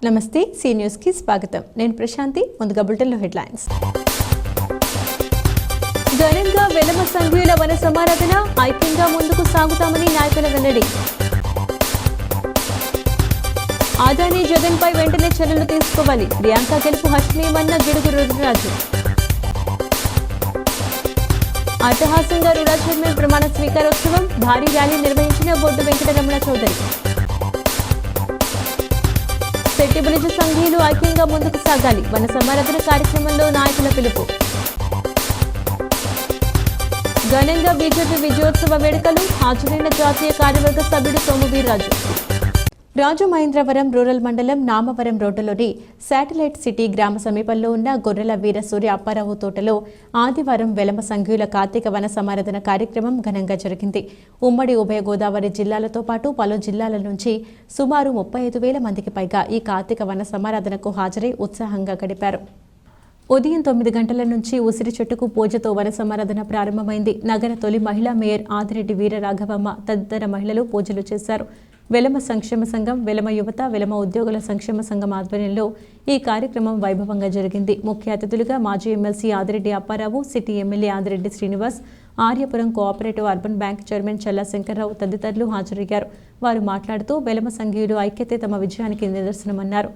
నమస్తే C news కి స్వాగతం. నేను ప్రశాంతి. ముందుగా బులెటిన్లో హెడ్లైన్స్. ఘనంగా వెలమ సంఘీయుల వన సమారాధన, ఐక్యంగా ముందుకు సాగుతామని నాయకుల వెల్లడి. ఆదాని జగన్ పై వెంటనే చర్యలు తీసుకోవాలి, ప్రియాంక గెలుపు హర్షణీయమన్న గిడుగు రుద్రరాజు. అట్టహాసంగా రుడా చైర్మన్ ప్రమాణ స్వీకారోత్సవం, భారీ ర్యాలీ నిర్వహించిన బొడ్డు వెంకటరమణ చౌదరి. సెట్టిబులిజ సంఘీయులు ఐక్యంగా ముందుకు సాగాలి, వన సమారాధన కార్యక్రమంలో నాయకుల పిలుపు. ఘనంగా బీజేపీ విజయోత్సవ వేడుకలు, హాజరైన జాతీయ కార్యవర్గ సభ్యుడు సోమువీర్రాజు. రాజమహేంద్రవరం రూరల్ మండలం నామవరం రోడ్డులోని శాటిలైట్ సిటీ గ్రామ సమీపంలో ఉన్న గొర్రెల వీరసూర్య అప్పారావు తోటలో ఆదివారం వెలమ సంఘీయుల కార్తీక వన సమారాధన కార్యక్రమం ఘనంగా జరిగింది. ఉమ్మడి ఉభయ గోదావరి జిల్లాలతో పాటు పలు జిల్లాల నుంచి సుమారు 35,000 మందికి పైగా ఈ కార్తీక వన సమారాధనకు హాజరై ఉత్సాహంగా గడిపారు. ఉదయం 9 గంటల నుంచి ఉసిరి చెట్టుకు పూజతో వన సమారాధన ప్రారంభమైంది. నగర తొలి మహిళా మేయర్ ఆదిరెడ్డి వీరరాఘవమ్మ తదితర మహిళలు పూజలు చేశారు. వెలమ సంక్షేమ సంఘం, వెలమ యువత, వెలమ ఉద్యోగుల సంక్షేమ సంఘం ఆధ్వర్యంలో ఈ కార్యక్రమం వైభవంగా జరిగింది. ముఖ్య అతిథులుగా మాజీ MLC Adireddy Apparao, city MLA Adireddy Srinivas, Aryapuram cooperative urban bank chairman Challa Shankarrao తదితరులు హాజరయ్యారు. వారు మాట్లాడుతూ వెలమ సంఘీయులు ఐక్యతే తమ విజయానికి నిదర్శనమన్నారు.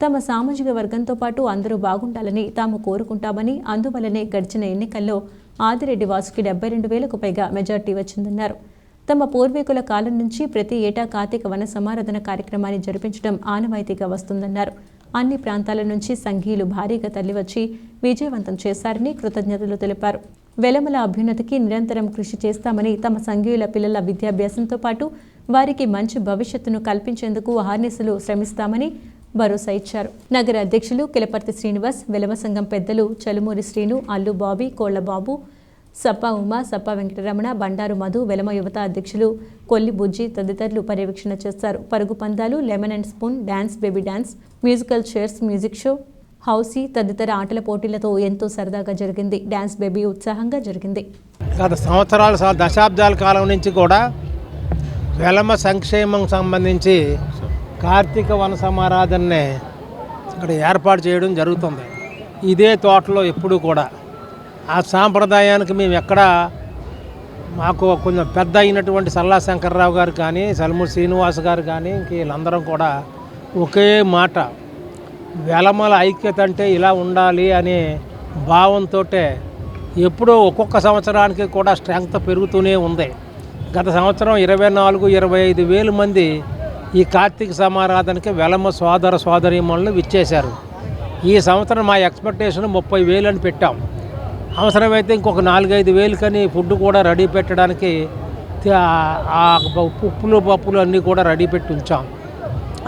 తమ సామాజిక వర్గంతో పాటు అందరూ బాగుండాలని తాము కోరుకుంటామని, అందువల్లనే గడిచిన ఎన్నికల్లో ఆదిరెడ్డి వాసుకి 72,000కు పైగా మెజార్టీ వచ్చిందన్నారు. తమ పూర్వీకుల కాలం నుంచి ప్రతి ఏటా కార్తీక వన సమారాధన కార్యక్రమాన్ని జరిపించడం ఆనవాయితీగా వస్తుందన్నారు. అన్ని ప్రాంతాల నుంచి సంఘీయులు భారీగా తరలివచ్చి విజయవంతం చేశారని కృతజ్ఞతలు తెలిపారు. వెలమల అభ్యున్నతికి నిరంతరం కృషి చేస్తామని, తమ సంఘీయుల పిల్లల విద్యాభ్యాసంతో పాటు వారికి మంచి భవిష్యత్తును కల్పించేందుకు అహర్నిశలు శ్రమిస్తామని భరోసా ఇచ్చారు. నగర అధ్యక్షులు కిలపర్తి శ్రీనివాస్, వెలమ సంఘం పెద్దలు చలుమూరి శ్రీను, అల్లు బాబీ, కోళ్ల బాబు, సప్ప ఉమా, సప్ప వెంకటరమణ, బండారు మధు, వెలమ యువత అధ్యక్షులు కొల్లి బుజ్జి తదితరులు పర్యవేక్షణ చేస్తారు. పరుగు పందాలు, lemon and spoon, dance, baby dance, musical chairs, music show, housie తదితర ఆటల పోటీలతో ఎంతో సరదాగా జరిగింది. డాన్స్ బేబీ ఉత్సాహంగా జరిగింది. గత సంవత్సరాల దశాబ్దాల కాలం నుంచి కూడా వెలమ సంక్షేమం సంబంధించి కార్తీక వన సమారాధనని ఇక్కడ ఏర్పాటు చేయడం జరుగుతుంది. ఇదే తోటలో ఎప్పుడు కూడా ఆ సాంప్రదాయానికి మేము ఎక్కడ మాకు కొంచెం పెద్ద అయినటువంటి సల్లా శంకర్రావు గారు కానీ, సల్మూరి శ్రీనివాస్ గారు కానీ, వీళ్ళందరం కూడా ఒకే మాట, వెలమల ఐక్యత అంటే ఇలా ఉండాలి అనే భావంతో ఎప్పుడూ ఒక్కొక్క సంవత్సరానికి కూడా స్ట్రెంగ్త్ పెరుగుతూనే ఉంది. గత సంవత్సరం 24-25,000 మంది ఈ కార్తీక సమారాధనకి వెలమ సోదర సోదరీమణులు విచ్చేశారు. ఈ సంవత్సరం మా ఎక్స్పెక్టేషన్ 30,000 అని పెట్టాం. అవసరమైతే ఇంకొక 4-5,000 కని ఫుడ్ కూడా రెడీ పెట్టడానికి ఆ ఉప్పులు పప్పులు అన్నీ కూడా రెడీ పెట్టి ఉంచాం.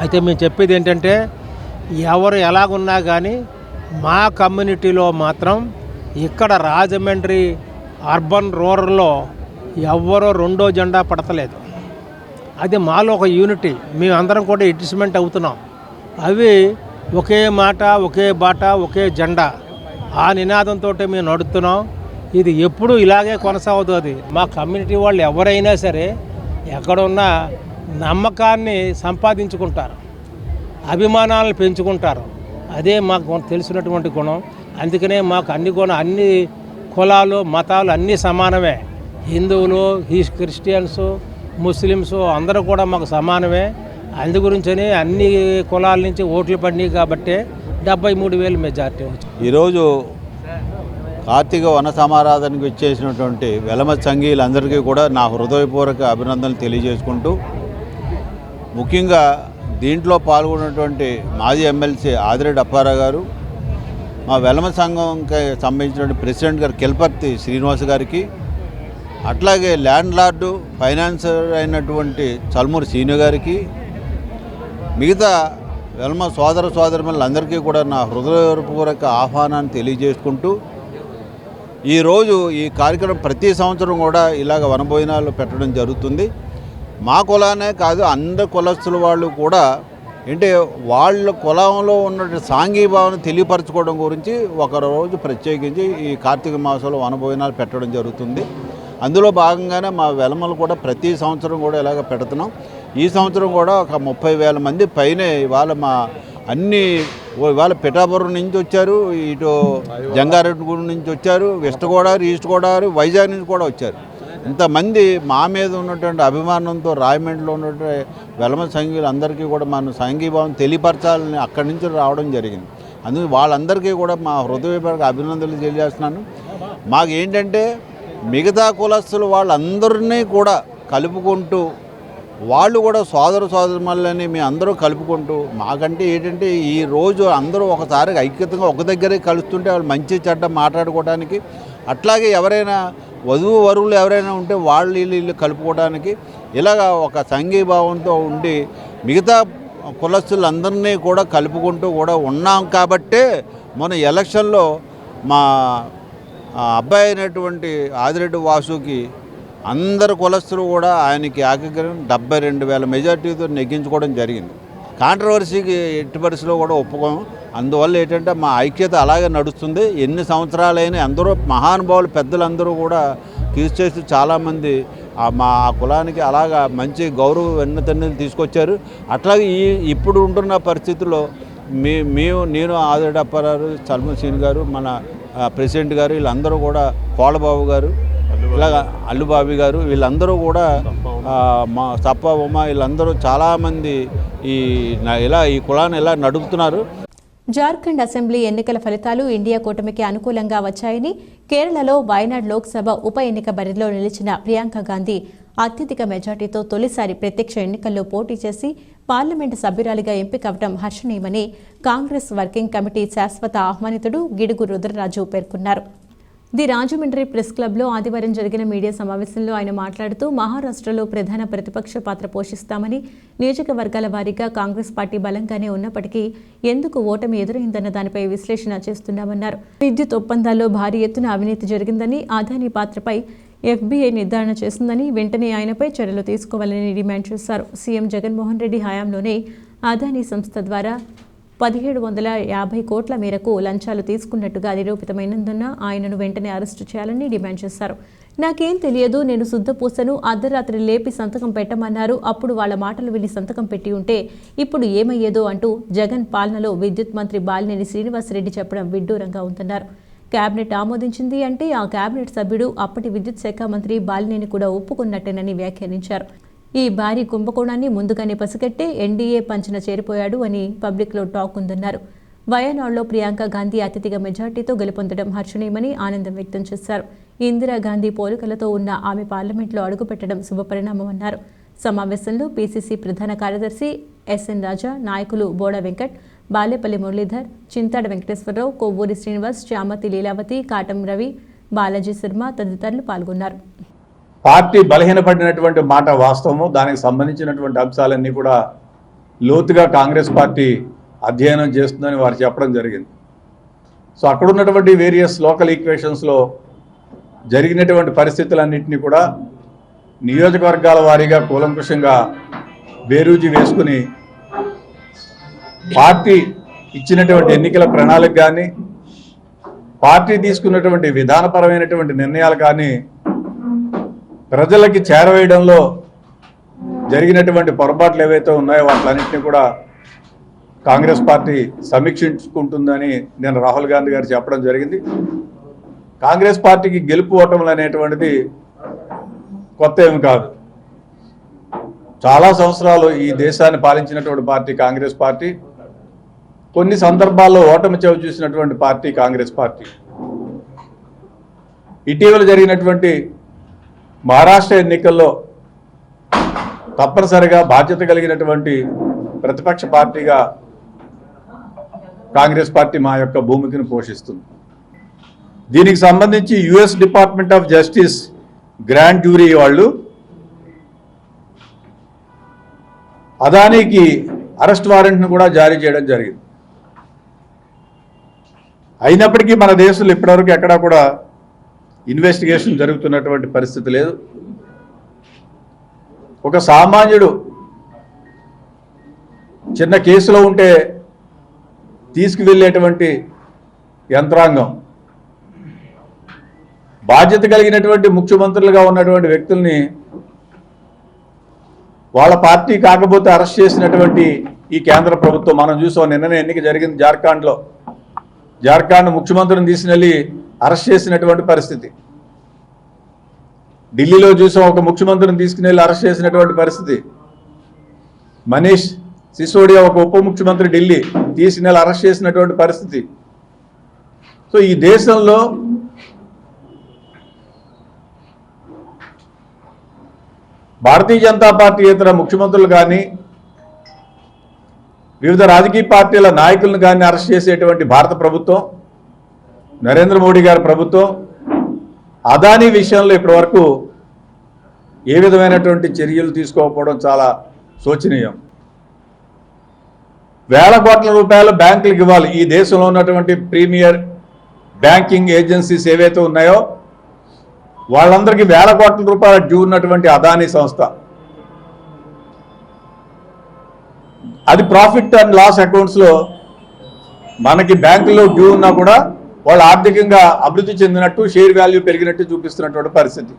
అయితే మేము చెప్పేది ఏంటంటే, ఎవరు ఎలాగున్నా కానీ మా కమ్యూనిటీలో మాత్రం ఇక్కడ రాజమండ్రి అర్బన్ రూరల్లో ఎవ్వరూ రెండో జెండా పడతలేదు. అది మాలో ఒక యూనిటీ. మేమందరం కూడా అడ్జస్ట్మెంట్ అవుతున్నాం. అవి ఒకే మాట, ఒకే బాట, ఒకే జెండా, ఆ నినాదంతో మేము నడుస్తున్నాం. ఇది ఎప్పుడూ ఇలాగే కొనసాగుతుంది. మా కమ్యూనిటీ వాళ్ళు ఎవరైనా సరే ఎక్కడున్నా నమ్మకాన్ని సంపాదించుకుంటారు, అభిమానాలను పెంచుకుంటారు. అదే మాకు తెలిసినటువంటి గుణం. అందుకనే మాకు అన్ని కులాలు, మతాలు అన్నీ సమానమే. హిందువులు, క్రిస్టియన్స్, ముస్లిమ్స్ అందరూ కూడా మాకు సమానమే. అందు గురించని అన్ని కులాల నుంచి ఓట్లు పడినాయి కాబట్టి 73,000 మెజార్టీ వచ్చింది. ఈరోజు కార్తీక వన సమారాధనకు ఇచ్చేసినటువంటి వెలమ సంఘీయులందరికీ కూడా నా హృదయపూర్వక అభినందనలు తెలియజేసుకుంటూ, ముఖ్యంగా దీంట్లో పాల్గొన్నటువంటి మాజీ ఎమ్మెల్సీ ఆదిరెడ్డి అప్పారావు గారు, మా వెలమ సంఘంకి సంబంధించినటువంటి ప్రెసిడెంట్ గారు కిలపర్తి శ్రీనివాస్ గారికి, అట్లాగే ల్యాండ్ లార్డు ఫైనాన్సర్ అయినటువంటి చల్మూరి శ్రీను గారికి, మిగతా వెలమ సోదర సోదరులందరికీ కూడా నా హృదయపూర్వక ఆహ్వానాన్ని తెలియజేసుకుంటూ, ఈరోజు ఈ కార్యక్రమం ప్రతి సంవత్సరం కూడా ఇలాగ వనభోజనాలు పెట్టడం జరుగుతుంది. మా కులానే కాదు, అందరి కులస్తుల వాళ్ళు కూడా అంటే వాళ్ళ కులంలో ఉన్న సాంఘీభావాన్ని తెలియపరచుకోవడం గురించి ఒకరోజు ప్రత్యేకించి ఈ కార్తీక మాసంలో వనభోజనాలు పెట్టడం జరుగుతుంది. అందులో భాగంగానే మా వెలమలు కూడా ప్రతి సంవత్సరం కూడా ఇలాగ పెడుతున్నాం. ఈ సంవత్సరం కూడా ఒక 30,000 మంది పైనే ఇవాళ మా అన్నీ ఇవాళ పిఠాపురం నుంచి వచ్చారు, ఇటు జంగారెడ్డిగూడెం నుంచి వచ్చారు, వెస్ట్ గోదావరి, ఈస్ట్ గోదావరి, వైజాగ్ నుంచి కూడా వచ్చారు. ఇంతమంది మా మీద ఉన్నటువంటి అభిమానంతో రాయమండ్రిలో ఉన్నటువంటి వెలమ సంఘీయులు అందరికీ కూడా మన సంఘీభావం తెలియపరచాలని అక్కడి నుంచి రావడం జరిగింది. అందుకే వాళ్ళందరికీ కూడా మా హృదయపూర్వక అభినందనలు తెలియజేస్తున్నాను. మాకు ఏంటంటే మిగతా కులస్తులు వాళ్ళందరినీ కూడా కలుపుకుంటూ వాళ్ళు కూడా సోదరుమల్లని మీ అందరూ కలుపుకుంటూ మాకంటే ఏంటంటే ఈ రోజు అందరూ ఒకసారి ఐక్యతంగా ఒక దగ్గరే కలుస్తుంటే వాళ్ళు మంచి చెడ్డ మాట్లాడుకోవడానికి, అట్లాగే ఎవరైనా వధువులు ఎవరైనా ఉంటే వాళ్ళు వీళ్ళు కలుపుకోవడానికి ఇలాగా ఒక సంఘీభావంతో ఉండి మిగతా కులస్తులందరినీ కూడా కలుపుకుంటూ కూడా ఉన్నాం. కాబట్టే మన ఎలక్షన్లో మా అబ్బాయి అయినటువంటి ఆదిరెడ్డి వాసుకి అందరు కులస్తులు కూడా ఆయనకి ఏకగ్రహం 72,000 మెజార్టీతో నెగ్గించుకోవడం జరిగింది. కాంట్రవర్సీకి ఎట్టి పరిస్థితిలో కూడా ఒప్పుకోము. అందువల్ల ఏంటంటే మా ఐక్యత అలాగే నడుస్తుంది. ఎన్ని సంవత్సరాలైనా అందరూ మహానుభావులు పెద్దలందరూ కూడా కీర్తి చేసి చాలామంది మా కులానికి అలాగా మంచి గౌరవ వెన్నతన్నీలు తీసుకొచ్చారు. అట్లాగే ఇప్పుడు ఉంటున్న పరిస్థితుల్లో నేను ఆదిరెడ్డి అప్పారావు, సల్మాన్ సీన్ గారు, మన ప్రెసిడెంట్ గారు, వీళ్ళందరూ కూడా కోళ్ళబాబు గారు, ఇలాగ అల్లుబాబి గారు, వీళ్ళందరూ కూడా మా సప్ప ఉమ వీళ్ళందరూ చాలామంది ఈ కులాన్ని ఇలా నడుపుతున్నారు. జార్ఖండ్ అసెంబ్లీ ఎన్నికల ఫలితాలు ఇండియా కూటమికి అనుకూలంగా వచ్చాయని కేరళలో వయనాడ్ లోక్సభ ఉప ఎన్నిక బరిలో నిలిచిన ప్రియాంక గాంధీ అత్యధిక మెజార్టీతో తొలిసారి ప్రత్యక్ష ఎన్నికల్లో పోటీ చేసి పార్లమెంటు సభ్యురాలిగా ఎంపికవడం హర్షణీయమని కాంగ్రెస్ వర్కింగ్ కమిటీ శాశ్వత ఆహ్వానితుడు గిడుగు రుద్రరాజు పేర్కొన్నారు. ది రాజమండ్రి ప్రెస్ క్లబ్లో ఆదివారం జరిగిన మీడియా సమావేశంలో ఆయన మాట్లాడుతూ మహారాష్ట్రలో ప్రధాన ప్రతిపక్ష పాత్ర పోషిస్తామని, నియోజకవర్గాల వారీగా కాంగ్రెస్ పార్టీ బలంగానే ఉన్నప్పటికీ ఎందుకు ఓటమి ఎదురైందన్న దానిపై విశ్లేషణ చేస్తున్నామన్నారు. విద్యుత్ ఒప్పందాల్లో భారీ ఎత్తున అవినీతి జరిగిందని, అదానీ పాత్రపై FBI నిర్ధారణ చేస్తుందని, వెంటనే ఆయనపై చర్యలు తీసుకోవాలని డిమాండ్ చేశారు. సీఎం జగన్మోహన్ రెడ్డి హయాంలోనే అదానీ సంస్థ ద్వారా 1750 కోట్ల మేరకు లంచాలు తీసుకున్నట్టుగా నిరూపితమైనందున ఆయనను వెంటనే అరెస్టు చేయాలని డిమాండ్ చేశారు. నాకేం తెలియదు, నేను శుద్ధపూసను, అర్ధరాత్రి లేపి సంతకం పెట్టమన్నారు, అప్పుడు వాళ్ళ మాటలు విని సంతకం పెట్టి ఉంటే ఇప్పుడు ఏమయ్యేదో అంటూ జగన్ పాలనలో విద్యుత్ మంత్రి బాలినేని శ్రీనివాసరెడ్డి చెప్పడం విడ్డూరంగా ఉందన్నారు. కేబినెట్ ఆమోదించింది అంటే ఆ కేబినెట్ సభ్యుడు అప్పటి విద్యుత్ శాఖ మంత్రి బాలినేని కూడా ఒప్పుకున్నట్టేనని వ్యాఖ్యానించారు. ఈ భారీ కుంభకోణాన్ని ముందుగానే పసిగట్టే ఎన్డీఏ పంచన చేరిపోయాడు అని పబ్లిక్లో టాక్ ఉందన్నారు. వయనాడ్లో ప్రియాంక గాంధీ అత్యధిక మెజార్టీతో గెలుపొందడం హర్షణీయమని ఆనందం వ్యక్తం చేశారు. ఇందిరాగాంధీ పోలికలతో ఉన్న ఆమె పార్లమెంట్లో అడుగుపెట్టడం శుభపరిణామమన్నారు. సమావేశంలో పీసీసీ ప్రధాన కార్యదర్శి ఎస్ఎన్ రాజా, నాయకులు బోడ వెంకట్, బాలేపల్లి మురళీధర్, చింతాడ వెంకటేశ్వరరావు, కొవ్వూరి శ్రీనివాస్, చామతి లీలావతి, కాటం రవి, బాలాజీ శర్మ తదితరులు పాల్గొన్నారు. పార్టీ బలహీనపడినటువంటి మాట వాస్తవము. దానికి సంబంధించినటువంటి అంశాలన్నీ కూడా లోతుగా కాంగ్రెస్ పార్టీ అధ్యయనం చేస్తుందని వారు చెప్పడం జరిగింది. సో అక్కడ ఉన్నటువంటి వేరియస్ లోకల్ ఈక్వేషన్స్లో జరిగినటువంటి పరిస్థితులన్నింటినీ కూడా నియోజకవర్గాల వారీగా కూలంకుషంగా బేరూజీ వేసుకుని పార్టీ ఇచ్చినటువంటి ఎన్నికల ప్రణాళిక కానీ, పార్టీ తీసుకున్నటువంటి విధానపరమైనటువంటి నిర్ణయాలు కానీ ప్రజలకి చేరవేయడంలో జరిగినటువంటి పొరపాట్లు ఏవైతే ఉన్నాయో వాటిలన్నింటినీ కూడా కాంగ్రెస్ పార్టీ సమీక్షించుకుంటుందని నేను రాహుల్ గాంధీ గారు చెప్పడం జరిగింది. కాంగ్రెస్ పార్టీకి గెలుపు ఓటములు అనేటువంటిది కొత్త ఏమి కాదు. చాలా సంవత్సరాలు ఈ దేశాన్ని పాలించినటువంటి పార్టీ కాంగ్రెస్ పార్టీ. కొన్ని సందర్భాల్లో ఓటమి చవి చూసినటువంటి పార్టీ కాంగ్రెస్ పార్టీ. ఇటీవల జరిగినటువంటి మహారాష్ట్ర ఎన్నికల్లో తప్పనిసరిగా బాధ్యత కలిగినటువంటి ప్రతిపక్ష పార్టీగా కాంగ్రెస్ పార్టీ మా యొక్క భూమికను పోషిస్తుంది. దీనికి సంబంధించి US department of justice grand jury వాళ్ళు అదానీకి అరెస్ట్ వారెంట్ను కూడా జారీ చేయడం జరిగింది. అయినప్పటికీ మన దేశంలో ఇప్పటివరకు ఎక్కడా కూడా ఇన్వెస్టిగేషన్ జరుగుతున్నటువంటి పరిస్థితి లేదు. ఒక సామాన్యుడు చిన్న కేసులో ఉంటే తీసుకువెళ్ళేటువంటి యంత్రాంగం, బాధ్యత కలిగినటువంటి ముఖ్యమంత్రులుగా ఉన్నటువంటి వ్యక్తుల్ని వాళ్ళ పార్టీ కాకపోతే అరెస్ట్ చేసినటువంటి ఈ కేంద్ర ప్రభుత్వం మనం చూసాం. నిన్ననే ఎన్నిక జరిగింది జార్ఖండ్ ముఖ్యమంత్రిని తీసుకెళ్ళి అరెస్ట్ చేసినటువంటి పరిస్థితి. ఢిల్లీలో చూసాం, ఒక ముఖ్యమంత్రిని తీసుకుని వెళ్ళి అరెస్ట్ చేసినటువంటి పరిస్థితి. మనీష్ సిసోడియా ఒక ఉప ముఖ్యమంత్రి ఢిల్లీ తీసుకుని వెళ్ళి అరెస్ట్ చేసినటువంటి పరిస్థితి. సో ఈ దేశంలో భారతీయ జనతా పార్టీ ఇతర ముఖ్యమంత్రులు కానీ వివిధ రాజకీయ పార్టీల నాయకులను కానీ అరెస్ట్ చేసేటువంటి భారత ప్రభుత్వం, నరేంద్ర మోడీ గారి ప్రభుత్వం అదానీ విషయంలో ఇప్పటివరకు ఏ విధమైనటువంటి చర్యలు తీసుకోకపోవడం చాలా శోచనీయం. వేల కోట్ల రూపాయలు బ్యాంకులకు ఇవ్వాలి. ఈ దేశంలో ఉన్నటువంటి ప్రీమియర్ బ్యాంకింగ్ ఏజెన్సీస్ ఏవైతే ఉన్నాయో వాళ్ళందరికీ వేల కోట్ల రూపాయల డ్యూ ఉన్నటువంటి అదానీ సంస్థ, అది ప్రాఫిట్ అండ్ లాస్ అకౌంట్స్లో మనకి బ్యాంకుల్లో డ్యూ ఉన్నా కూడా వాళ్ళు ఆర్థికంగా అభివృద్ధి చెందినట్టు, షేర్ వాల్యూ పెరిగినట్టు చూపిస్తున్నటువంటి పరిస్థితి.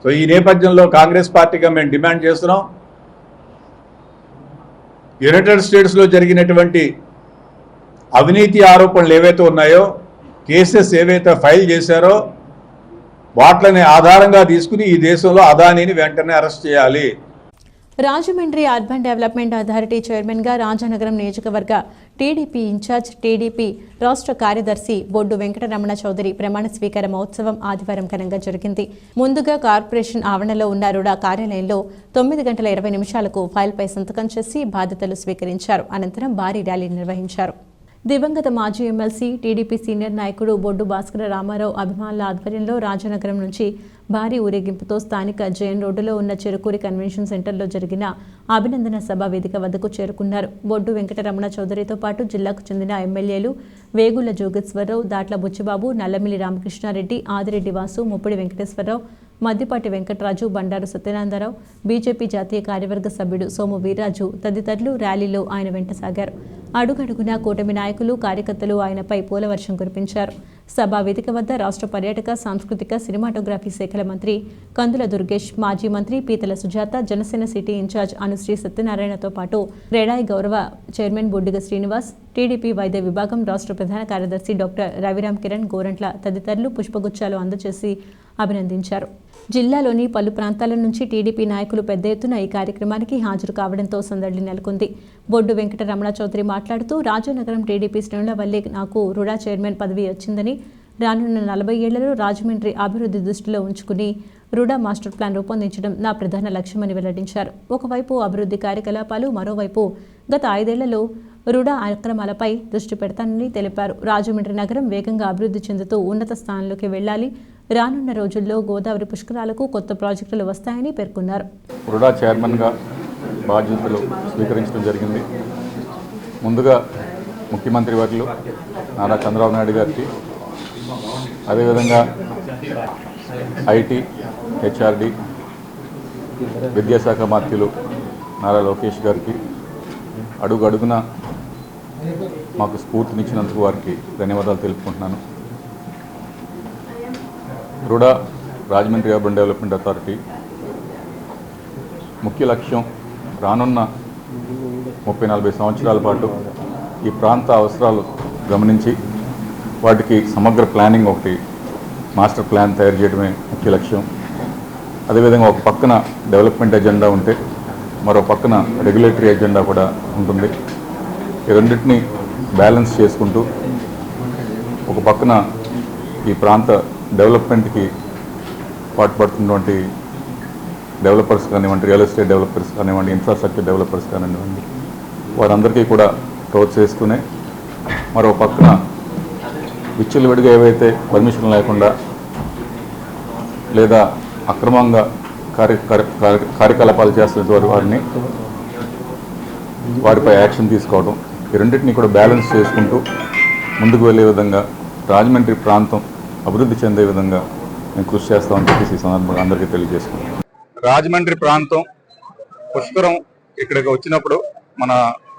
సో ఈ నేపథ్యంలో కాంగ్రెస్ పార్టీగా మేము డిమాండ్ చేస్తున్నాం, యునైటెడ్ స్టేట్స్లో జరిగినటువంటి అవినీతి ఆరోపణలు ఏవైతే ఉన్నాయో, కేసెస్ ఏవైతే ఫైల్ చేశారో వాటిని ఆధారంగా తీసుకుని ఈ దేశంలో అదానీని వెంటనే అరెస్ట్ చేయాలి. రాజమండ్రి అర్బన్ డెవలప్మెంట్ అథారిటీ చైర్మన్గా రాజానగరం నియోజకవర్గ టీడీపీ ఇన్ఛార్జ్, టీడీపీ రాష్ట్ర కార్యదర్శి బొడ్డు వెంకటరమణ చౌదరి ప్రమాణ స్వీకార మహోత్సవం ఆదివారం ఘనంగా జరిగింది. ముందుగా కార్పొరేషన్ ఆవరణలో ఉన్న రుడా కార్యాలయంలో 9:20 ఫైల్పై సంతకం చేసి బాధ్యతలు స్వీకరించారు. అనంతరం భారీ ర్యాలీ నిర్వహించారు. దివంగత మాజీ ఎమ్మెల్సీ, టీడీపీ సీనియర్ నాయకుడు బొడ్డు భాస్కర రామారావు అభిమానుల ఆధ్వర్యంలో రాజానగరం నుంచి భారీ ఊరేగింపుతో స్థానిక జైన్ రోడ్డులో ఉన్న చెరుకూరి కన్వెన్షన్ సెంటర్లో జరిగిన అభినందన సభ వేదిక వద్దకు చేరుకున్నారు. బొడ్డు వెంకటరమణ చౌదరితో పాటు జిల్లాకు చెందిన ఎమ్మెల్యేలు వేగుళ్ల జోగేశ్వరరావు, దాట్ల బుచ్చిబాబు, నల్లమిల్లి రామకృష్ణారెడ్డి, ఆదిరెడ్డి వాసు, ముప్పిడి వెంకటేశ్వరరావు, మద్దిపాటి వెంకటరాజు, బండారు సత్యనారాయణరావు, బీజేపీ జాతీయ కార్యవర్గ సభ్యుడు సోము వీర్రాజు తదితరులు ర్యాలీలో ఆయన వెంట సాగారు. అడుగడుగునా కూటమి నాయకులు, కార్యకర్తలు ఆయనపై పూలవర్షం కురిపించారు. సభా వేదిక వద్ద రాష్ట్ర పర్యాటక, సాంస్కృతిక, సినిమాటోగ్రఫీ శాఖల మంత్రి కందుల దుర్గేష్, మాజీ మంత్రి పీతల సుజాత, జనసేన సిటీ ఇన్ఛార్జ్ అనుశ్రీ సత్యనారాయణతో పాటు రేడాయి గౌరవ చైర్మన్ బొడ్డుగ శ్రీనివాస్, టీడీపీ వైద్య విభాగం రాష్ట్ర ప్రధాన కార్యదర్శి డాక్టర్ రవిరామ్ కిరణ్ గోరంట్ల తదితరులు పుష్పగుచ్చాలు అందజేసి అభినందించారు. జిల్లాలోని పలు ప్రాంతాల నుంచి టీడీపీ నాయకులు పెద్ద ఎత్తున ఈ కార్యక్రమానికి హాజరు కావడంతో సందడి నెలకొంది. బొడ్డు వెంకటరమణ చౌదరి మాట్లాడుతూ, రాజానగరం టీడీపీ శ్రేణుల వల్లే నాకు రుడా చైర్మన్ పదవి వచ్చిందని, రానున్న 40 ఏళ్లలో రాజమండ్రి అభివృద్ధి దృష్టిలో ఉంచుకుని రుడా మాస్టర్ ప్లాన్ రూపొందించడం నా ప్రధాన లక్ష్యమని వెల్లడించారు. ఒకవైపు అభివృద్ధి కార్యకలాపాలు, మరోవైపు గత 5 ఏళ్లలో రుడా అక్రమాలపై దృష్టి పెడతానని తెలిపారు. రాజమండ్రి నగరం వేగంగా అభివృద్ధి చెందుతూ ఉన్నత స్థానంలోకి వెళ్లాలి. రానున్న రోజుల్లో గోదావరి పుష్కరాలకు కొత్త ప్రాజెక్టులు వస్తాయని పేర్కొన్నారు. రుడా చైర్మన్గా బాధ్యతలు స్వీకరించడం జరిగింది. ముందుగా ముఖ్యమంత్రి వర్యులు నారా చంద్రబాబు నాయుడు గారికి, అదేవిధంగా ఐటీ, హెచ్ఆర్డి, విద్యాశాఖ మంత్రులు నారా లోకేష్ గారికి అడుగడుగున మాకు స్ఫూర్తినిచ్చినందుకు వారికి ధన్యవాదాలు తెలుపుకుంటున్నాను. RUDA Rajahmundry urban development authority ముఖ్య లక్ష్యం రానున్న 30-40 సంవత్సరాల పాటు ఈ ప్రాంత అవసరాలు గమనించి వాటికి సమగ్ర ప్లానింగ్, ఒకటి మాస్టర్ ప్లాన్ తయారు చేయడమే ముఖ్య లక్ష్యం. అదేవిధంగా ఒక పక్కన డెవలప్మెంట్ ఎజెండా ఉంటే మరో పక్కన రెగ్యులేటరీ ఎజెండా కూడా ఉంటుంది. ఈ రెండింటినీ బ్యాలెన్స్ చేసుకుంటూ ఒక పక్కన ఈ ప్రాంత డెవలప్మెంట్కి పాటుపడుతున్నటువంటి డెవలపర్స్ కానివ్వండి, రియల్ ఎస్టేట్ డెవలపర్స్ కానివ్వండి, ఇన్ఫ్రాస్ట్రక్చర్ డెవలపర్స్ కానివ్వండి, వారందరికీ కూడా ప్రోత్సహిస్తూనే మరో పక్కన విచ్చలవిడిగా ఏవైతే పర్మిషన్ లేకుండా లేదా అక్రమంగా కార్యకలాపాలు చేస్తున్న వారిపై యాక్షన్ తీసుకోవడం, ఈ రెండింటినీ కూడా బ్యాలెన్స్ చేసుకుంటూ ముందుకు వెళ్ళే విధంగా రాజమండ్రి ప్రాంతం అభివృద్ధి చెందే విధంగా నేను కృషి చేస్తామని చెప్పేసి ఈ సందర్భంగా అందరికీ తెలియజేసుకుంటాను. రాజమండ్రి ప్రాంతం పుష్కరం ఇక్కడికి వచ్చినప్పుడు, మన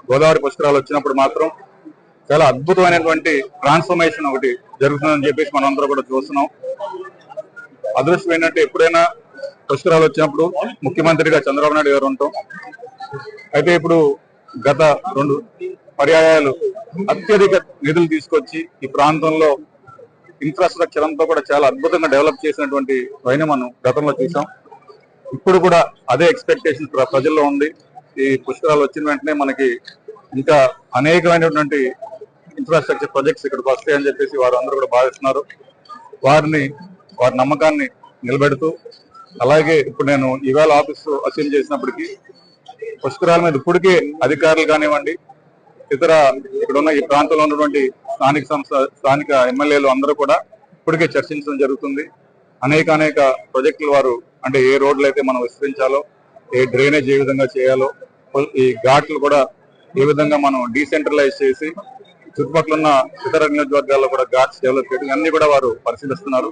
గోదావరి పుష్కరాలు వచ్చినప్పుడు మాత్రం చాలా అద్భుతమైనటువంటి ట్రాన్స్ఫర్మేషన్ ఒకటి జరుగుతుందని చెప్పేసి మనం అందరూ కూడా చూస్తున్నాం. అదృష్టం ఏంటంటే ఎప్పుడైనా పుష్కరాలు వచ్చినప్పుడు ముఖ్యమంత్రిగా చంద్రబాబు నాయుడు గారు ఉంటాం. అయితే ఇప్పుడు గత 2 పర్యాయాలు అత్యధిక నిధులు తీసుకొచ్చి ఈ ప్రాంతంలో ఇన్ఫ్రాస్ట్రక్చర్ అంతా కూడా చాలా అద్భుతంగా డెవలప్ చేసినటువంటి వైన మనం గతంలో చూసాం. ఇప్పుడు కూడా అదే ఎక్స్పెక్టేషన్ ప్రజల్లో ఉంది. ఈ పుష్కరాలు వచ్చిన వెంటనే మనకి ఇంకా అనేకమైనటువంటి ఇన్ఫ్రాస్ట్రక్చర్ ప్రాజెక్ట్స్ ఇక్కడికి వస్తాయని చెప్పేసి వారు అందరూ కూడా భావిస్తున్నారు. వారి నమ్మకాన్ని నిలబెడుతూ, అలాగే ఇప్పుడు నేను ఈవేళ ఆఫీసు అసైన్ చేసినప్పటికీ పుష్కరాల మీద ఇప్పటికే అధికారులు కానివ్వండి, ఇతర ఇక్కడ ఉన్న ఈ ప్రాంతంలో ఉన్నటువంటి స్థానిక ఎమ్మెల్యేలు అందరూ కూడా ఇప్పటికే చర్చించడం జరుగుతుంది. అనేక ప్రాజెక్టులు వారు అంటే ఏ రోడ్లు అయితే మనం విస్తరించాలో, ఏ డ్రైనేజ్ ఏ విధంగా చేయాలో, ఈ ఘాట్లు కూడా ఏ విధంగా మనం డీసెంట్రలైజ్ చేసి చుట్టుపక్కల ఉన్న ఇతర నియోజకవర్గాల్లో కూడా ఘాట్స్ డెవలప్ చేయడం అన్ని కూడా వారు పరిశీలిస్తున్నారు.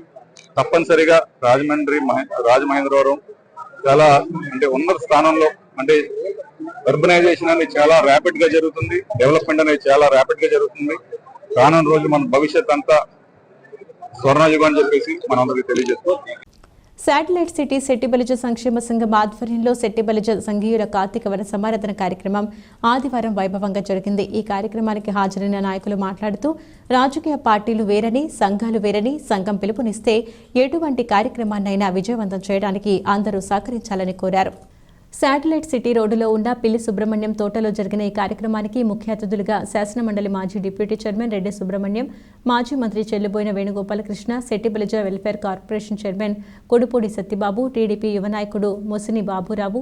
తప్పనిసరిగా రాజమహేంద్రవరం చాలా అంటే ఉన్నత స్థానంలో, అంటే అర్బనైజేషన్ అనేది చాలా ర్యాపిడ్ గా జరుగుతుంది, డెవలప్మెంట్ అనేది చాలా ర్యాపిడ్ గా జరుగుతుంది. రానున్న రోజు మన భవిష్యత్ అంతా స్వర్ణయుగం అని చెప్పేసి మనందరికీ తెలియజేస్తాం. శాటిలైట్ సిటీ సెట్టిబలిజ సంక్షేమ సంఘం ఆధ్వర్యంలో సెట్టిబలిజ సంఘీయుల కార్తీక వన సమారాధన కార్యక్రమం ఆదివారం వైభవంగా జరిగింది. ఈ కార్యక్రమానికి హాజరైన నాయకులు మాట్లాడుతూ రాజకీయ పార్టీలు వేరని, సంఘాలు వేరని సంఘం పిలుపునిస్తే ఎటువంటి కార్యక్రమాన్నైనా విజయవంతం చేయడానికి అందరూ సహకరించాలని కోరారు. శాటిలైట్ సిటీ రోడ్డులో ఉన్న పిల్లి సుబ్రహ్మణ్యం తోటలో జరిగిన ఈ కార్యక్రమానికి ముఖ్య అతిథులుగా శాసనమండలి మాజీ డిప్యూటీ చైర్మన్ రెడ్డి సుబ్రహ్మణ్యం, మాజీ మంత్రి Chelluboina Venugopalakrishna, Settibalija welfare corporation chairman Kodipudi Satyababu, TDP యువ నాయకుడు Mosini Baburao,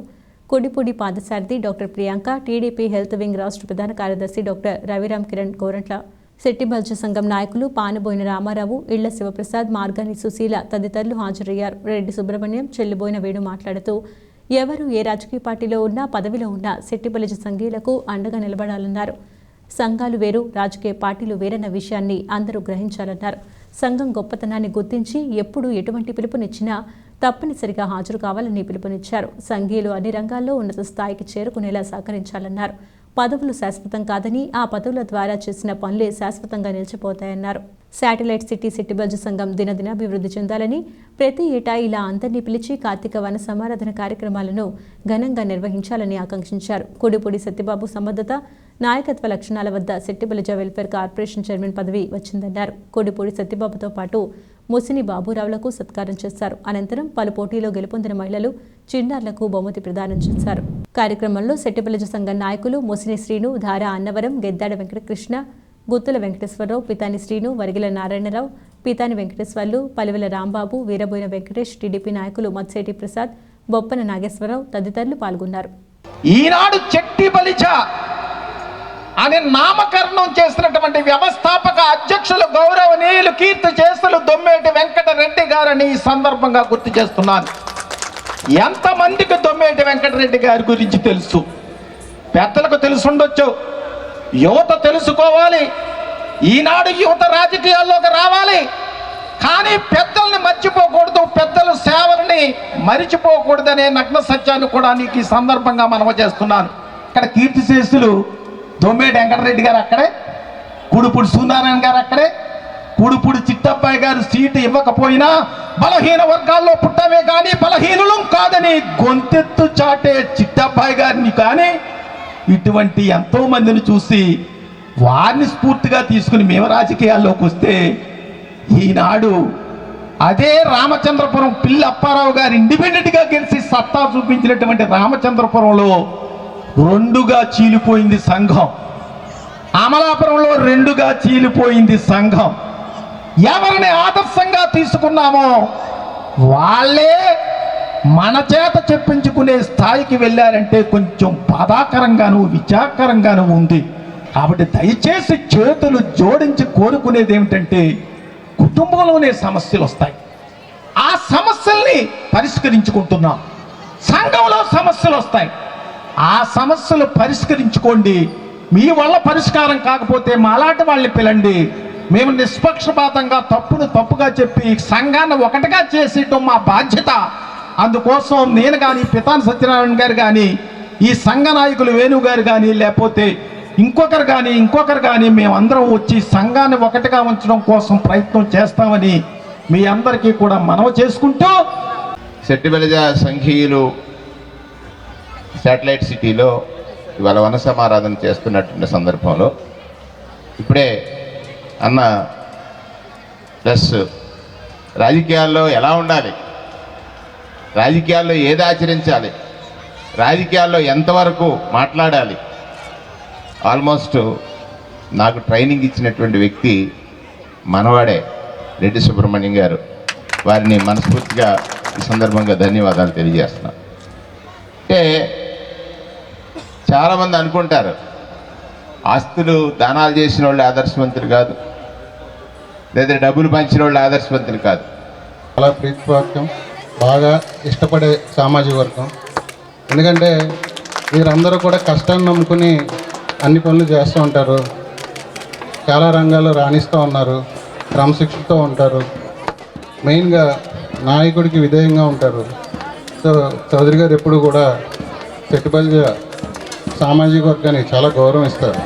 Kodipudi Padasarathi doctor Priyanka, TDP health wing రాష్ట్ర ప్రధాన కార్యదర్శి డాక్టర్ రవిరామ్ కిరణ్ గోరంట్ల, సెట్టిబలిజ సంఘం నాయకులు పానబోయిన రామారావు, ఇళ్ల శివప్రసాద్, మార్గాని సుశీల తదితరులు హాజరయ్యారు. రెడ్డి సుబ్రహ్మణ్యం, చెల్లుబోయిన వేణు మాట్లాడుతూ ఎవరు ఏ రాజకీయ పార్టీలో ఉన్నా, పదవిలో ఉన్నా సెట్టిబలిజ సంఘీయులకు అండగా నిలబడాలన్నారు. సంఘాలు వేరు, రాజకీయ పార్టీలు వేరన్న విషయాన్ని అందరూ గ్రహించాలన్నారు. సంఘం గొప్పతనాన్ని గుర్తించి ఎప్పుడు ఎటువంటి పిలుపునిచ్చినా తప్పనిసరిగా హాజరు కావాలని పిలుపునిచ్చారు. సంఘీయులు అన్ని రంగాల్లో ఉన్నత స్థాయికి చేరుకునేలా సహకరించాలన్నారు. పదవులు శాశ్వతం కాదని, ఆ పదవుల ద్వారా చేసిన పనులే శాశ్వతంగా నిలిచిపోతాయన్నారు. శాటిలైట్ సిటీ సెట్టిబలిజ సంఘం దినదినాభివృద్ధి చెందాలని, ప్రతి ఏటా ఇలా అందరినీ పిలిచి కార్తీక వన సమారాధన కార్యక్రమాలను ఘనంగా నిర్వహించాలని ఆకాంక్షించారు. కొడిపూడి సత్యబాబు సమర్థత, నాయకత్వ లక్షణాల వద్ద సెట్టిబలిజ వెల్ఫేర్ కార్పొరేషన్ చైర్మన్ పదవి వచ్చిందన్నారు. కొడిపూడి సత్యబాబుతో పాటు మొసిని బాబురావులకు సత్కారం చేశారు. అనంతరం పలు పోటీలో గెలుపొందిన మహిళలు, చిన్నారులకు బహుమతి ప్రదానం చేశారు. కార్యక్రమంలో సెట్టిబలిజ సంఘం నాయకులు మొసిని శ్రీను, ధారా అన్నవరం, గెద్దాడ వెంకటకృష్ణ, గుత్తుల వెంకటేశ్వరరావు, పితాని శ్రీను, వరిగిల నారాయణరావు, పితాని వెంకటేశ్వర్లు, పలివెల రాంబాబు, వీరబోయిన వెంకటేష్, టీడీపీ నాయకులు మత్సేటి ప్రసాద్, బొప్పన నాగేశ్వరరావు తదితరులు పాల్గొన్నారు. ఈనాడు సెట్టిబలిజ అని నామకరణం చేసినటువంటి వ్యవస్థాపక అధ్యక్షులు గౌరవనీయులు కీర్తి చేస్తులు దొమ్మేటి వెంకటరెడ్డి గారని ఈ సందర్భంగా గుర్తు చేస్తున్నాను. ఎంతమందికి దొమ్మేటి వెంకటరెడ్డి గారి గురించి తెలుసు? పెద్దలకు తెలుసుండొచ్చు, యువత తెలుసుకోవాలి. ఈనాడు యువత రాజకీయాల్లోకి రావాలి, కానీ పెద్దల్ని మర్చిపోకూడదు, పెద్దల సేవల్ని మరిచిపోకూడదనే నగ్న సత్యాన్ని కూడా నీకు ఈ సందర్భంగా మనవి చేస్తున్నాను. ఇక్కడ కీర్తిశేషులు దొమ్మేటి వెంకటరెడ్డి గారు అక్కడే, కుడుపూడి సూర్యనారాయణ గారు అక్కడే, కుడుపూడి చిట్టబ్బాయి గారు సీటు ఇవ్వకపోయినా బలహీన వర్గాల్లో పుట్టమే కానీ బలహీనులు కాదని గొంతెత్తు చాటే చిట్టబ్బాయి గారిని కానీ ఇటువంటి ఎంతో మందిని చూసి వారిని స్ఫూర్తిగా తీసుకుని మేము రాజకీయాల్లోకి వస్తే ఈనాడు అదే రామచంద్రపురం పిల్లి అప్పారావు గారు ఇండిపెండెంట్గా గెలిచి సత్తా చూపించినటువంటి రామచంద్రపురంలో 2గా చీలిపోయింది సంఘం. అమలాపురంలో 2గా చీలిపోయింది సంఘం. ఎవరిని ఆదర్శంగా తీసుకున్నామో వాళ్ళే మన చేత చెప్పించుకునే స్థాయికి వెళ్ళారంటే కొంచెం బాధాకరంగాను విచారకరంగాను ఉంది. కాబట్టి దయచేసి చేతులు జోడించి కోరుకునేది ఏమిటంటే కుటుంబంలోనే సమస్యలు వస్తాయి, ఆ సమస్యల్ని పరిష్కరించుకుంటున్నాం. సంఘంలో సమస్యలు వస్తాయి, ఆ సమస్యలు పరిష్కరించుకోండి. మీ వల్ల పరిష్కారం కాకపోతే మాలాంటి వాళ్ళని పిలండి, మేము నిష్పక్షపాతంగా తప్పును తప్పుగా చెప్పి సంఘాన్ని ఒకటిగా చేసేయటం మా బాధ్యత. అందుకోసం నేను కానీ, పితాని సత్యనారాయణ గారు కానీ, ఈ సంఘ నాయకులు వేణు గారు కానీ, లేకపోతే ఇంకొకరు కానీ మేమందరం వచ్చి సంఘాన్ని ఒకటిగా ఉంచడం కోసం ప్రయత్నం చేస్తామని మీ అందరికీ కూడా మనవి చేసుకుంటూ సెట్టిబెలజ సంఘీయులు శాటిలైట్ సిటీలో ఇవాళ వన సమారాధన చేస్తున్నటువంటి సందర్భంలో ఇప్పుడే అన్న ప్లస్ రాజకీయాల్లో ఎలా ఉండాలి, రాజకీయాల్లో ఏది ఆచరించాలి, రాజకీయాల్లో ఎంతవరకు మాట్లాడాలి, ఆల్మోస్ట్ నాకు ట్రైనింగ్ ఇచ్చినటువంటి వ్యక్తి మనవాడే రెడ్డి సుబ్రహ్మణ్యం గారు. వారిని మనస్ఫూర్తిగా ఈ సందర్భంగా ధన్యవాదాలు తెలియజేస్తున్నాను. అంటే చాలామంది అనుకుంటారు ఆస్తులు దానాలు చేసిన వాళ్ళు ఆదర్శవంతులు కాదు, లేదా డబ్బులు పంచిన వాళ్ళు ఆదర్శవంతులు కాదు. చాలా ప్రీతిపాత్రం, బాగా ఇష్టపడే సామాజిక వర్గం. ఎందుకంటే వీరందరూ కూడా కష్టాన్ని నమ్ముకుని అన్ని పనులు చేస్తూ ఉంటారు, చాలా రంగాల్లో రాణిస్తూ ఉన్నారు, క్రమశిక్షణతో ఉంటారు, మెయిన్గా నాయకుడికి విధేయంగా ఉంటారు. సో చౌదరి గారు ఎప్పుడు కూడా సెట్టిబెలజ సామాజిక వర్గానికి చాలా గౌరవం ఇస్తారు.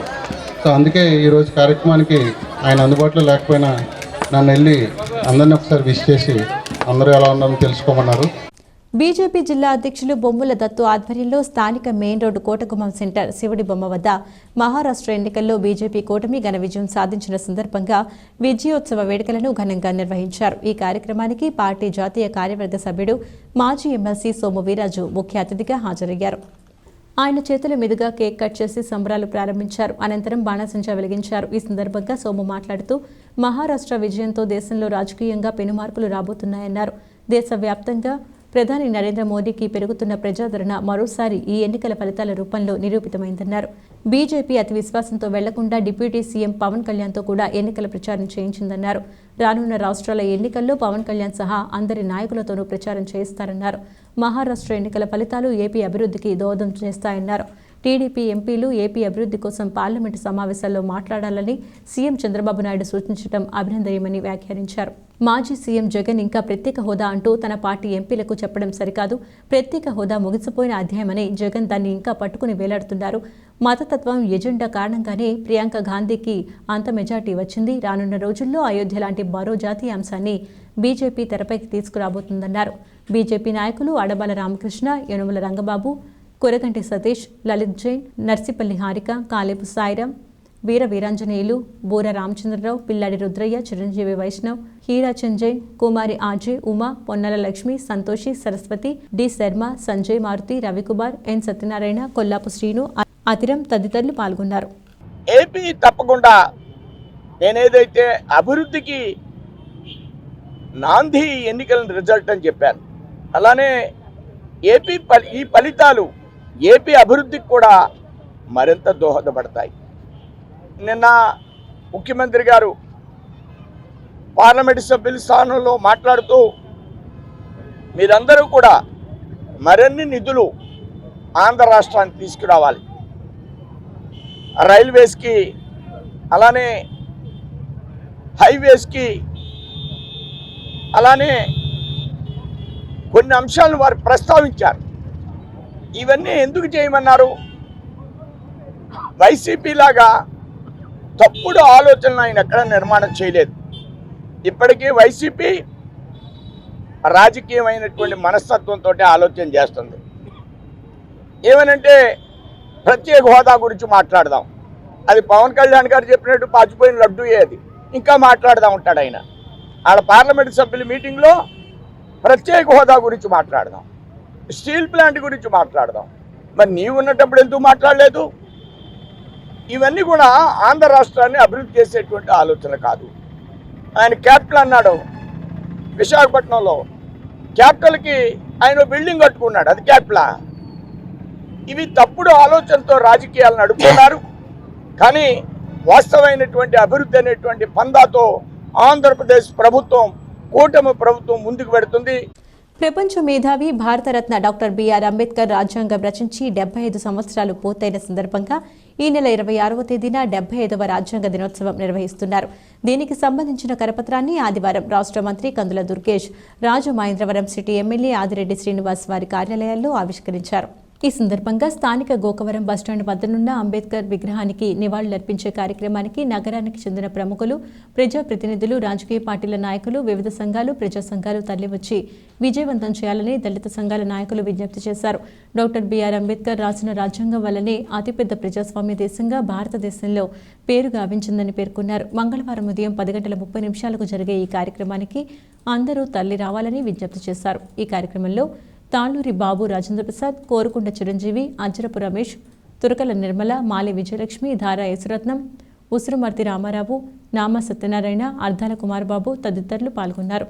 సో అందుకే ఈరోజు కార్యక్రమానికి ఆయన అందుబాటులో లేకపోయినా నన్ను వెళ్ళి అందరినీ ఒకసారి విష్ చేసి అందరూ ఎలా ఉన్నారో తెలుసుకోమన్నారు. బీజేపీ జిల్లా అధ్యక్షులు బొమ్మల దత్తు ఆధ్వర్యంలో స్థానిక మెయిన్ రోడ్డు కోటగుమ్మం సెంటర్ శివుడి బొమ్మ వద్ద మహారాష్ట్ర ఎన్నికల్లో బీజేపీ కూటమి ఘన విజయం సాధించిన సందర్భంగా విజయోత్సవ వేడుకలను ఘనంగా నిర్వహించారు. ఈ కార్యక్రమానికి పార్టీ జాతీయ కార్యవర్గ సభ్యుడు మాజీ ఎమ్మెల్సీ సోము వీర్రాజు ముఖ్య అతిథిగా హాజరయ్యారు. ఆయన చేతుల మీదుగా కేక్ కట్ చేసి సంబరాలు ప్రారంభించారు. అనంతరం బాణాసంచా వెలిగించారు. ఈ సందర్భంగా సోము మాట్లాడుతూ మహారాష్ట్ర విజయంతో దేశంలో రాజకీయంగా పెనుమార్పులు రాబోతున్నాయన్నారు. దేశవ్యాప్తంగా ప్రధాని నరేంద్ర మోదీకి పెరుగుతున్న ప్రజాదరణ మరోసారి ఈ ఎన్నికల ఫలితాల రూపంలో నిరూపితమైందన్నారు. బీజేపీ అతి విశ్వాసంతో వెళ్లకుండా డిప్యూటీ సీఎం పవన్ కళ్యాణ్తో కూడా ఎన్నికల ప్రచారం చేయించిందన్నారు. రానున్న రాష్ట్రాల ఎన్నికల్లో పవన్ కళ్యాణ్ సహా అందరి నాయకులతోనూ ప్రచారం చేయిస్తారన్నారు. మహారాష్ట్ర ఎన్నికల ఫలితాలు ఏపీ అభివృద్ధికి దోహదం చేస్తాయన్నారు. టీడీపీ ఎంపీలు ఏపీ అభివృద్ధి కోసం పార్లమెంటు సమావేశాల్లో మాట్లాడాలని సీఎం చంద్రబాబు నాయుడు సూచించడం అభినందనీయమని వ్యాఖ్యానించారు. మాజీ సీఎం జగన్ ఇంకా ప్రత్యేక హోదా అంటూ తన పార్టీ ఎంపీలకు చెప్పడం సరికాదు. ప్రత్యేక హోదా ముగిసిపోయిన అధ్యాయమని జగన్ దాన్ని ఇంకా పట్టుకుని వేలాడుతున్నారు. మతతత్వం ఎజెండా కారణంగానే ప్రియాంక గాంధీకి అంత మెజార్టీ వచ్చింది. రానున్న రోజుల్లో అయోధ్య లాంటి మరో జాతీయ అంశాన్ని బీజేపీ తెరపైకి తీసుకురాబోతుందన్నారు. బీజేపీ నాయకులు అడబాల రామకృష్ణ, యనుమల రంగబాబు, కొరగంటి సతీష్, లలిత్ జైన్, నర్సిపల్లి హారిక, కాలేపు సాయిరాం, వీర వీరాంజనేయులు, బూర రామచంద్రరావు, పిల్లాడి రుద్రయ్య, చిరంజీవి వైష్ణవ్, హీరాచంద్ జైన్, కుమారి ఆజయ్, ఉమా, పొన్నల లక్ష్మి, సంతోషి, సరస్వతి, డి శర్మ, సంజయ్ మారుతి, రవికుమార్, ఎన్ సత్యనారాయణ, కొల్లాపు శ్రీను, అతిరం తదితరులు పాల్గొన్నారు. ఏపీ తప్పకుండా నేనేదైతే అభివృద్ధికి నాంది ఎన్నికల రిజల్ట్ అని చెప్పాను, అలానే ఈ ఫలితాలు ఏపీ అభివృద్ధికి కూడా మరింత దోహదపడతాయి. నిన్న ముఖ్యమంత్రి గారు పార్లమెంటు సభ్యుల స్థానంలో మాట్లాడుతూ మీరందరూ కూడా మరిన్ని నిధులు ఆంధ్ర రాష్ట్రానికి తీసుకురావాలి, రైల్వేస్కి అలానే హైవేస్కి అలానే కొన్ని అంశాలను వారు ప్రస్తావించారు. ఇవన్నీ ఎందుకు చేయమన్నారు? వైసీపీ లాగా తప్పుడు ఆలోచనలు ఆయన ఎక్కడ నిర్మాణం చేయలేదు. ఇప్పటికీ వైసీపీ రాజకీయమైనటువంటి మనస్తత్వంతో ఆలోచన చేస్తుంది. ఏమనంటే ప్రత్యేక హోదా గురించి మాట్లాడదాం, అది పవన్ కళ్యాణ్ గారు చెప్పినట్టు పాచిపోయిన లడ్డు ఏది, ఇంకా మాట్లాడదాం ఉంటాడు ఆయన. ఆడ పార్లమెంటు సభ్యుల మీటింగ్లో ప్రత్యేక హోదా గురించి మాట్లాడదాం, స్టీల్ ప్లాంట్ గురించి మాట్లాడదాం. మరి నీవు ఉన్నప్పుడు ఎందుకు మాట్లాడలేదు? ఇవన్నీ కూడా ఆంధ్ర రాష్ట్రాన్ని అభివృద్ధి చేసేటువంటి ఆలోచన కాదు. ఆయన క్యాపిటల్ అన్నాడు, విశాఖపట్నంలో క్యాపిటల్కి ఆయన బిల్డింగ్ కట్టుకున్నాడు, అది క్యాపిటలా? ఇవి తప్పుడు ఆలోచనతో రాజకీయాలు నడుపుతున్నారు. కానీ వాస్తవమైనటువంటి అభివృద్ధి అనేటువంటి పందాతో ఆంధ్రప్రదేశ్ ప్రభుత్వం, కూటమి ప్రభుత్వం ముందుకు పెడుతుంది. ప్రపంచ మేధావి భారతరత్న డాక్టర్ బిఆర్ అంబేద్కర్ రాజ్యాంగం రచించి 75 సంవత్సరాలు పూర్తయిన సందర్భంగా ఈ నెల 26వ తేదీన 75వ రాజ్యాంగ దినోత్సవం నిర్వహిస్తున్నారు. దీనికి సంబంధించిన కరపత్రాన్ని ఆదివారం రాష్ట్ర మంత్రి కందుల దుర్గేష్ రాజమహేంద్రవరం సిటీ ఎమ్మెల్యే ఆదిరెడ్డి శ్రీనివాస్ వారి కార్యాలయాల్లో ఆవిష్కరించారు. ఈ సందర్భంగా స్థానిక గోకవరం బస్టాండ్ వద్దనున్న అంబేద్కర్ విగ్రహానికి నివాళులర్పించే కార్యక్రమానికి నగరానికి చెందిన ప్రముఖులు, ప్రజాప్రతినిధులు, రాజకీయ పార్టీల నాయకులు, వివిధ సంఘాలు, ప్రజా సంఘాలు తరలివచ్చి విజయవంతం చేయాలని దళిత సంఘాల నాయకులు విజ్ఞప్తి చేశారు. డాక్టర్ బిఆర్ అంబేద్కర్ రాసిన రాజ్యాంగం వల్లనే అతిపెద్ద ప్రజాస్వామ్య దేశంగా భారతదేశంలో పేరు గావించిందని పేర్కొన్నారు. మంగళవారం ఉదయం 10:30 జరిగే ఈ కార్యక్రమానికి అందరూ తరలి రావాలని విజ్ఞప్తి చేశారు. ఈ కార్యక్రమంలో తాళ్ళూరి బాబు రాజేంద్రప్రసాద్, కోరుకొండ చిరంజీవి, అంజరపు రమేష్, తురకల నిర్మల, మాలి విజయలక్ష్మి, ధారా యేసురత్నం, ఉసురుమర్తి రామారావు, నామ సత్యనారాయణ, అర్ధాల కుమార్బాబు తదితరులు పాల్గొన్నారు.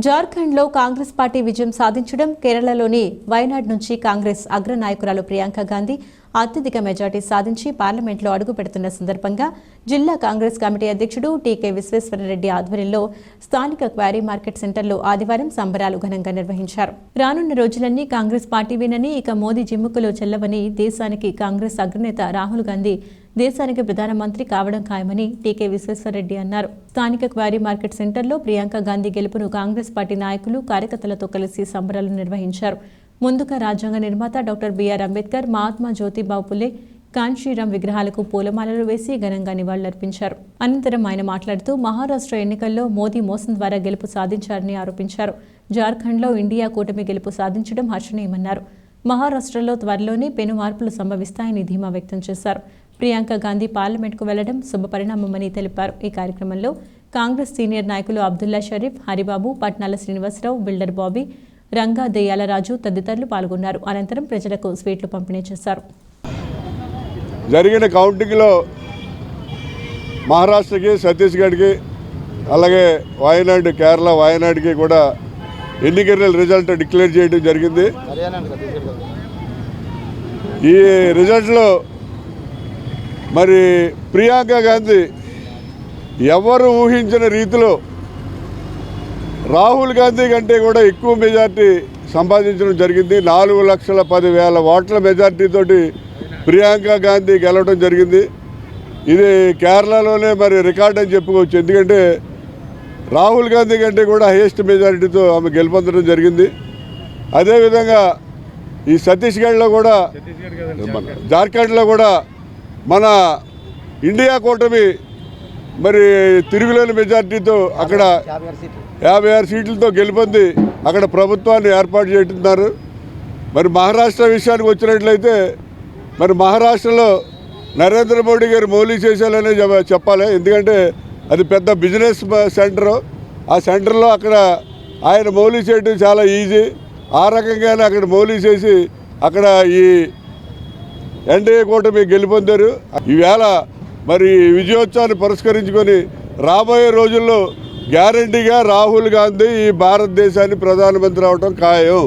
జార్ఖండ్లో కాంగ్రెస్ పార్టీ విజయం సాధించడం, కేరళలోని వయనాడ్ నుంచి కాంగ్రెస్ అగ్రనాయకురాలు ప్రియాంక గాంధీ అత్యధిక మెజార్టీ సాధించి పార్లమెంట్లో అడుగు పెడుతున్న సందర్భంగా జిల్లా కాంగ్రెస్ కమిటీ అధ్యక్షుడు టీకే విశ్వేశ్వరరెడ్డి ఆధ్వర్యంలో స్థానిక క్వారీ మార్కెట్ సెంటర్లో ఆదివారం సంబరాలు ఘనంగా నిర్వహించారు. రానున్న రోజులన్నీ కాంగ్రెస్ పార్టీవేనని, ఇక మోదీ జిమ్ముకులో చెల్లవని, దేశానికి కాంగ్రెస్ అగ్రనేత రాహుల్ గాంధీ దేశానికి ప్రధానమంత్రి కావడం ఖాయమని టీకే విశ్వేశ్వరరెడ్డి అన్నారు. స్థానిక క్వారీ మార్కెట్ సెంటర్లో ప్రియాంక గాంధీ గెలుపును కాంగ్రెస్ పార్టీ నాయకులు, కార్యకర్తలతో కలిసి సంబరాలు నిర్వహించారు. ముందుగా రాజ్యాంగ నిర్మాత డాక్టర్ బిఆర్ అంబేద్కర్, మహాత్మా జ్యోతిబావు పులే, కాన్షీరాం విగ్రహాలకు పూలమాలలు వేసి ఘనంగా నివాళులర్పించారు. అనంతరం ఆయన మాట్లాడుతూ మహారాష్ట్ర ఎన్నికల్లో మోదీ మోసం ద్వారా గెలుపు సాధించారని ఆరోపించారు. జార్ఖండ్లో ఇండియా కూటమి గెలుపు సాధించడం హర్షణీయమన్నారు. మహారాష్ట్రలో త్వరలోనే పెను మార్పులు సంభవిస్తాయని ధీమా వ్యక్తం చేశారు. ప్రియాంక గాంధీ పార్లమెంట్కు వెళ్లడం శుభపరిణామమని తెలిపారు. ఈ కార్యక్రమంలో కాంగ్రెస్ సీనియర్ నాయకులు అబ్దుల్లా షరీఫ్, హరిబాబు, పట్నాల శ్రీనివాసరావు, బిల్డర్ బాబీ, రంగా దెయ్యాలరాజు తదితరులు పాల్గొన్నారు. అనంతరం ప్రజలకు స్వీట్లు పంపిణీ చేశారు. జరిగిన కౌంటింగ్లో మహారాష్ట్రకి, ఛత్తీస్గఢ్కి, అలాగే వాయనాడ్, కేరళ వాయనాడ్కి కూడా ఎన్నికల రిజల్ట్ డిక్లేర్ చేయడం జరిగింది. ఈ రిజల్ట్లో మరి ప్రియాంక గాంధీ ఎవరు ఊహించిన రీతిలో రాహుల్ గాంధీ కంటే కూడా ఎక్కువ మెజార్టీ సంపాదించడం జరిగింది. 4,10,000 ఓట్ల మెజార్టీతోటి ప్రియాంక గాంధీ గెలవడం జరిగింది. ఇది కేరళలోనే మరి రికార్డ్ అని చెప్పుకోవచ్చు. ఎందుకంటే రాహుల్ గాంధీ కంటే కూడా హైయెస్ట్ మెజారిటీతో ఆమె గెలుపొందడం జరిగింది. అదేవిధంగా ఈ ఛత్తీస్గఢ్లో కూడా, జార్ఖండ్లో కూడా మన ఇండియా కూటమి మరి తిరుగులేని మెజార్టీతో అక్కడ 56 సీట్లతో గెలుపొంది అక్కడ ప్రభుత్వాన్ని ఏర్పాటు చేస్తున్నారు. మరి మహారాష్ట్ర విషయానికి వచ్చినట్లయితే మరి మహారాష్ట్రలో నరేంద్ర మోడీ గారు మౌలి చేశారనే చెప్పాలి. ఎందుకంటే అది పెద్ద బిజినెస్ సెంటరు. ఆ సెంటర్లో అక్కడ ఆయన మౌలి చేయడం చాలా ఈజీ. ఆ రకంగానే అక్కడ మౌలి చేసి అక్కడ ఈ ఎన్డీఏ కూటమి గెలుపొందారు. ఈవేళ మరి విజయోత్సవాన్ని పురస్కరించుకొని రాబోయే రోజుల్లో గ్యారంటీగా రాహుల్ గాంధీ ఈ భారతదేశాన్ని ప్రధానమంత్రి అవడం ఖాయం.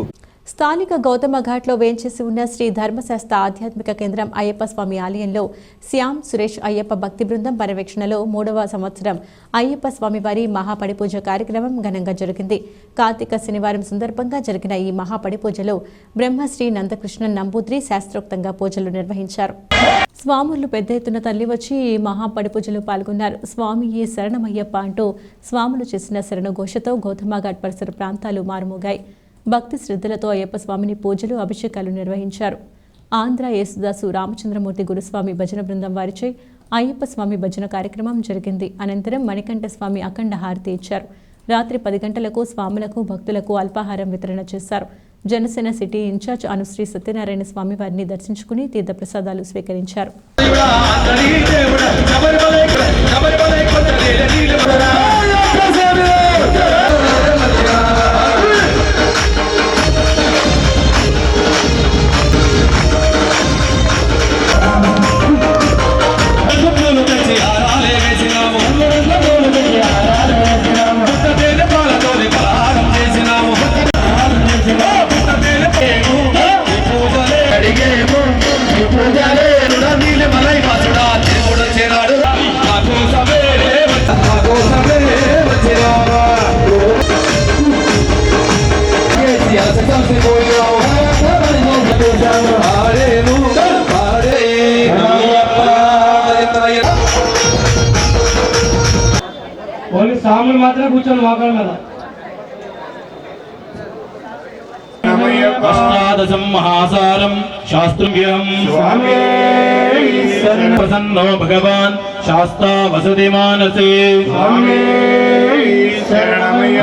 స్థానిక గౌతమ ఘాట్లో వేంచేసి ఉన్న శ్రీ ధర్మశాస్త్ర ఆధ్యాత్మిక కేంద్రం అయ్యప్ప స్వామి ఆలయంలో శ్యామ్ సురేష్ అయ్యప్ప భక్తి బృందం పర్యవేక్షణలో 3వ సంవత్సరం అయ్యప్ప స్వామి వారి మహాపడిపూజ కార్యక్రమం ఘనంగా జరిగింది. కార్తీక శనివారం సందర్భంగా జరిగిన ఈ మహాపడిపూజలో బ్రహ్మశ్రీ నందకృష్ణన్ నంబూద్రి శాస్త్రోక్తంగా పూజలు నిర్వహించారు. స్వాములు పెద్ద ఎత్తున తరలివచ్చి ఈ మహాపడిపూజలో పాల్గొన్నారు. స్వామి ఏ శరణమయ్యప్ప అంటూ స్వాములు చేసిన శరణఘోషతో గౌతమఘాట్ పరిసర ప్రాంతాలు మారుమోగాయి. భక్తి శ్రద్ధలతో అయ్యప్ప స్వామిని పూజలు, అభిషేకాలు నిర్వహించారు. ఆంధ్ర యేసుదాసు రామచంద్రమూర్తి గురుస్వామి భజన బృందం వారిచే అయ్యప్ప స్వామి భజన కార్యక్రమం జరిగింది. అనంతరం మణికంఠ స్వామి అఖండ హారతి ఇచ్చారు. రాత్రి 10 గంటలకు స్వాములకు, భక్తులకు అల్పాహారం వితరణ చేశారు. జనసేన సిటీ ఇన్ఛార్జ్ అనుశ్రీ సత్యనారాయణ స్వామి వారిని దర్శించుకుని తీర్థప్రసాదాలు స్వీకరించారు. ఓన్లీ సాములు మాత్రమే కూర్చొని మోకాళ్ళ మీద ఏకాదశం మహాసారం శాస్త్రం ప్రసన్నో భగవాన్ శాస్తా వసతి మానసే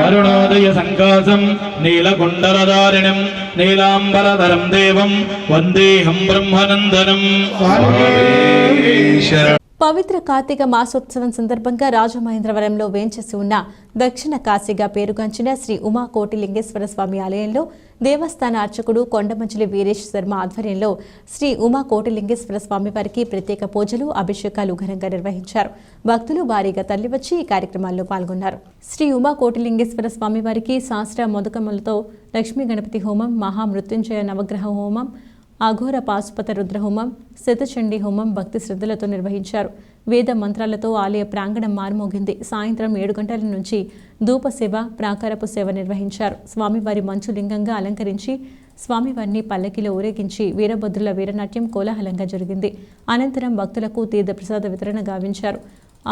అరుణోదయ సంకాసం నీలకుండలధారిణం నీలాంబరధరం దేవం వందేహం బ్రహ్మనందనం. పవిత్ర కార్తీక మాసోత్సవం సందర్భంగా రాజమహేంద్రవరంలో వేంచేసి ఉన్న దక్షిణ కాశీగా పేరుగాంచిన శ్రీ ఉమా కోటిలింగేశ్వర స్వామి ఆలయంలో దేవస్థాన అర్చకుడు కొండమంచిలి వీరేష్ శర్మ ఆధ్వర్యంలో శ్రీ ఉమా కోటిలింగేశ్వర స్వామి వారికి ప్రత్యేక పూజలు అభిషేకాలు ఘనంగా నిర్వహించారు. భక్తులు భారీగా తరలివచ్చి ఈ కార్యక్రమాల్లో పాల్గొన్నారు. శ్రీ ఉమా కోటిలింగేశ్వర స్వామి వారికి శాస్త్ర మొదకములతో లక్ష్మీ గణపతి హోమం, మహామృత్యుంజయ నవగ్రహ హోమం, అఘోర పాశుపత రుద్రహోమం, శతచండీ హోమం భక్తి శ్రద్ధలతో నిర్వహించారు. వేద మంత్రాలతో ఆలయ ప్రాంగణం మారుమోగింది. సాయంత్రం 7 గంటల నుంచి ధూపసేవ, ప్రాకారపు సేవ నిర్వహించారు. స్వామివారి మంచులింగంగా అలంకరించి స్వామివారిని పల్లకిలో ఊరేగించి వీరభద్రుల వీరనాట్యం కోలాహలంగా జరిగింది. అనంతరం భక్తులకు తీర్థప్రసాద వితరణ గావించారు.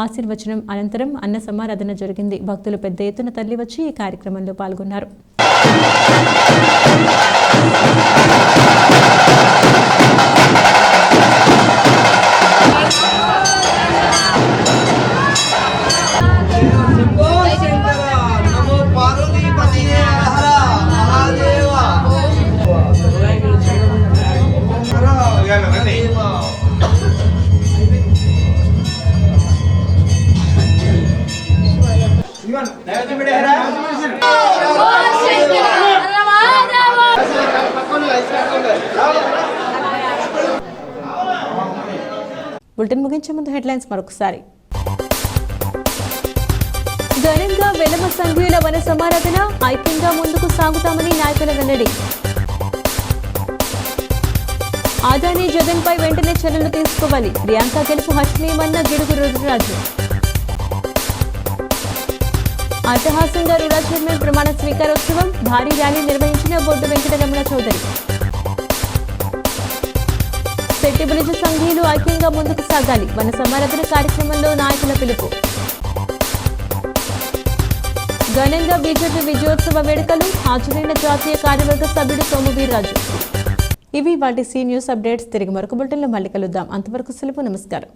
ఆశీర్వచనం అనంతరం అన్న సమారాధన జరిగింది. భక్తులు పెద్ద ఎత్తున తరలివచ్చి ఈ కార్యక్రమంలో పాల్గొన్నారు. బులెటిన్ ముగించే ముందు హెడ్లైన్స్ మరొకసారి. ఘనంగా వెలమ సంఘీయుల వన సమారాధన, ఐక్యంగా ముందుకు సాగుతామని నాయకుల వెల్లడి. ఆదాని జగన్పై వెంటనే చర్యలు తీసుకోవాలి, ప్రియాంక గెలుపు హర్షణీయమన్న గిడుగు రుద్రరాజు. అట్టహాసంగా రూడా చైర్మన్ ప్రమాణ స్వీకారోత్సవం, భారీ ర్యాలీ నిర్వహించిన బొడ్డు వెంకటరమణ చౌదరి. శెట్టిబులిజ సంఘీయులు ఐక్యంగా ముందుకు సాగాలి, వన సమారాధన కార్యక్రమంలో నాయకుల పిలుపు. ఘనంగా బీజేపీ విజయోత్సవ వేడుకలు, హాజరైన జాతీయ కార్యవర్గ సభ్యుడు సోమువీర్రాజు. ఇవి వాటి సి న్యూస్ అప్డేట్స్. తిరిగి మరొక బులెటిన్లో మళ్ళీ కలుద్దాం. అంతవరకు సెలవు. నమస్కారం.